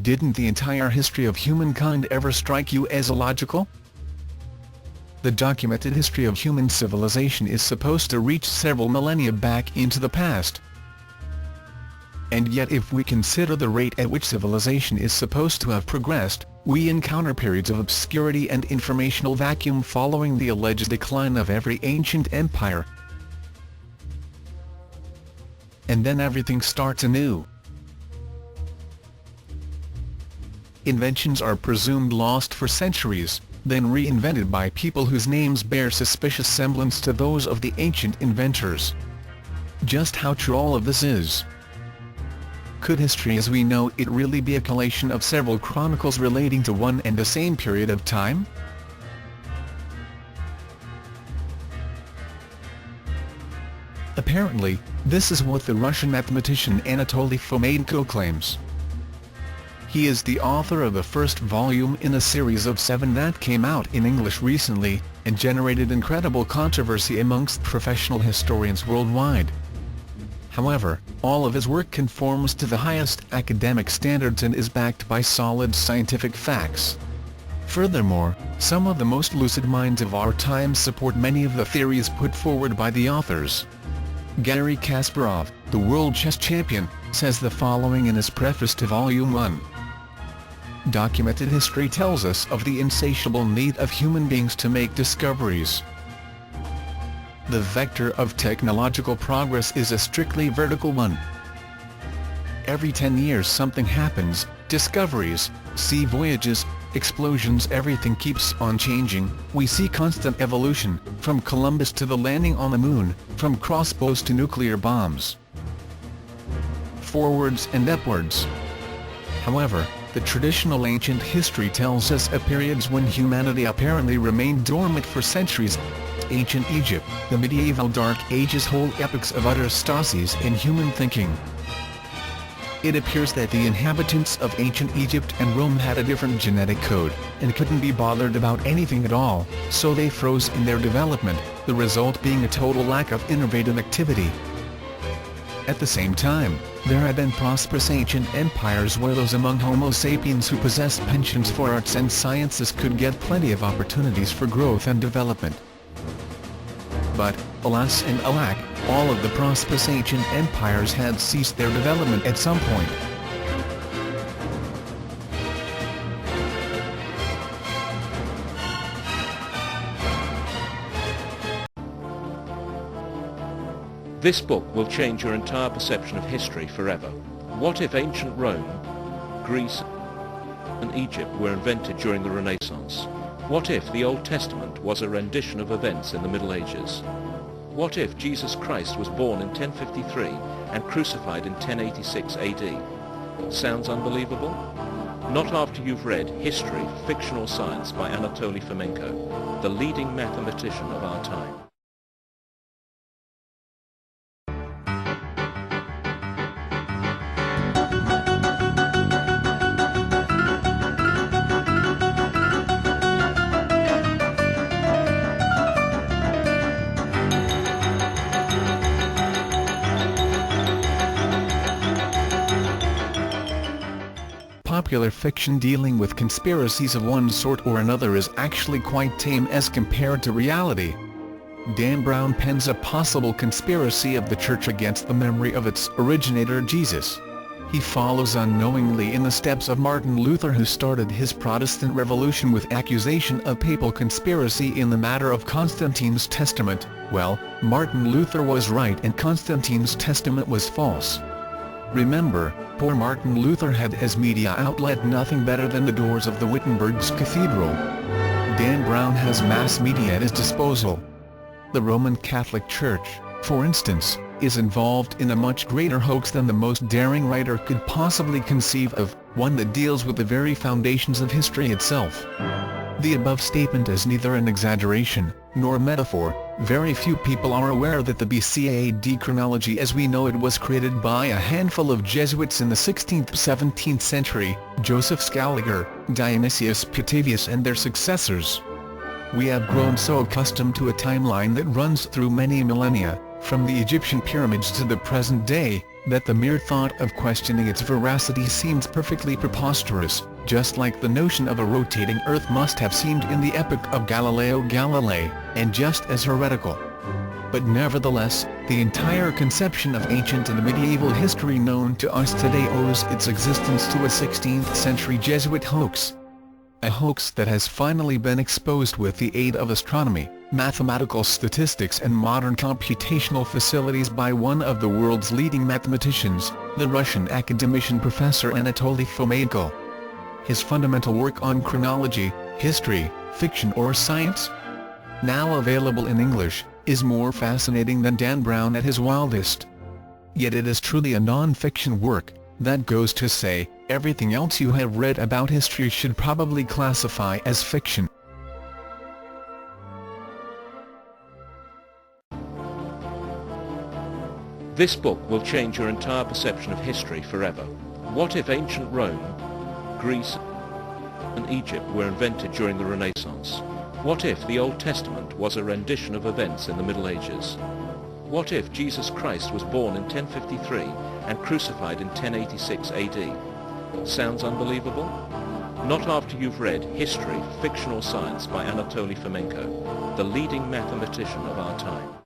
Didn't the entire history of humankind ever strike you as illogical? The documented history of human civilization is supposed to reach several millennia back into the past. And yet if we consider the rate at which civilization is supposed to have progressed, we encounter periods of obscurity and informational vacuum following the alleged decline of every ancient empire. And then everything starts anew. Inventions are presumed lost for centuries, then reinvented by people whose names bear suspicious semblance to those of the ancient inventors. Just how true all of this is? Could history as we know it really be a collation of several chronicles relating to one and the same period of time? Apparently, this is what the Russian mathematician Anatoly Fomenko claims. He is the author of the first volume in a series of 7 that came out in English recently, and generated incredible controversy amongst professional historians worldwide. However, all of his work conforms to the highest academic standards and is backed by solid scientific facts. Furthermore, some of the most lucid minds of our time support many of the theories put forward by the authors. Garry Kasparov, the world chess champion, says the following in his preface to Volume 1. Documented history tells us of the insatiable need of human beings to make discoveries. The vector of technological progress is a strictly vertical one. Every 10 years something happens, discoveries, sea voyages, explosions, everything keeps on changing. We see constant evolution, from Columbus to the landing on the moon, from crossbows to nuclear bombs. Forwards and upwards. However, the traditional ancient history tells us of periods when humanity apparently remained dormant for centuries. Ancient Egypt, the medieval Dark Ages hold epochs of utter stasis in human thinking. It appears that the inhabitants of ancient Egypt and Rome had a different genetic code, and couldn't be bothered about anything at all, so they froze in their development, the result being a total lack of innovative activity. At the same time, there had been prosperous ancient empires where those among Homo sapiens who possessed penchants for arts and sciences could get plenty of opportunities for growth and development. But, alas and alack, all of the prosperous ancient empires had ceased their development at some point. This book will change your entire perception of history forever. What if ancient Rome, Greece and Egypt were invented during the Renaissance? What if the Old Testament was a rendition of events in the Middle Ages? What if Jesus Christ was born in 1053 and crucified in 1086 AD? Sounds unbelievable? Not after you've read History, Fictional Science by Anatoly Fomenko, the leading mathematician of our time. Popular fiction dealing with conspiracies of one sort or another is actually quite tame as compared to reality. Dan Brown pens a possible conspiracy of the Church against the memory of its originator Jesus. He follows unknowingly in the steps of Martin Luther, who started his Protestant revolution with accusation of papal conspiracy in the matter of Constantine's testament. Well, Martin Luther was right and Constantine's testament was false. Remember, poor Martin Luther had as media outlet nothing better than the doors of the Wittenberg's cathedral. Dan Brown has mass media at his disposal. The Roman Catholic Church, for instance, is involved in a much greater hoax than the most daring writer could possibly conceive of, one that deals with the very foundations of history itself. The above statement is neither an exaggeration, nor a metaphor. Very few people are aware that the BC AD chronology as we know it was created by a handful of Jesuits in the 16th–17th century, Joseph Scaliger, Dionysius Petavius and their successors. We have grown so accustomed to a timeline that runs through many millennia, from the Egyptian pyramids to the present day, that the mere thought of questioning its veracity seems perfectly preposterous, just like the notion of a rotating Earth must have seemed in the epoch of Galileo Galilei, and just as heretical. But nevertheless, the entire conception of ancient and medieval history known to us today owes its existence to a 16th-century Jesuit hoax. A hoax that has finally been exposed with the aid of astronomy, mathematical statistics and modern computational facilities by one of the world's leading mathematicians, the Russian academician Professor Anatoly Fomenko. His fundamental work on chronology, history, fiction or science, now available in English, is more fascinating than Dan Brown at his wildest. Yet it is truly a non-fiction work. That goes to say, everything else you have read about history should probably classify as fiction. This book will change your entire perception of history forever. What if ancient Rome, Greece and Egypt were invented during the Renaissance? What if the Old Testament was a rendition of events in the Middle Ages? What if Jesus Christ was born in 1053 and crucified in 1086 AD? Sounds unbelievable? Not after you've read History, Fiction or Science by Anatoly Fomenko, the leading mathematician of our time.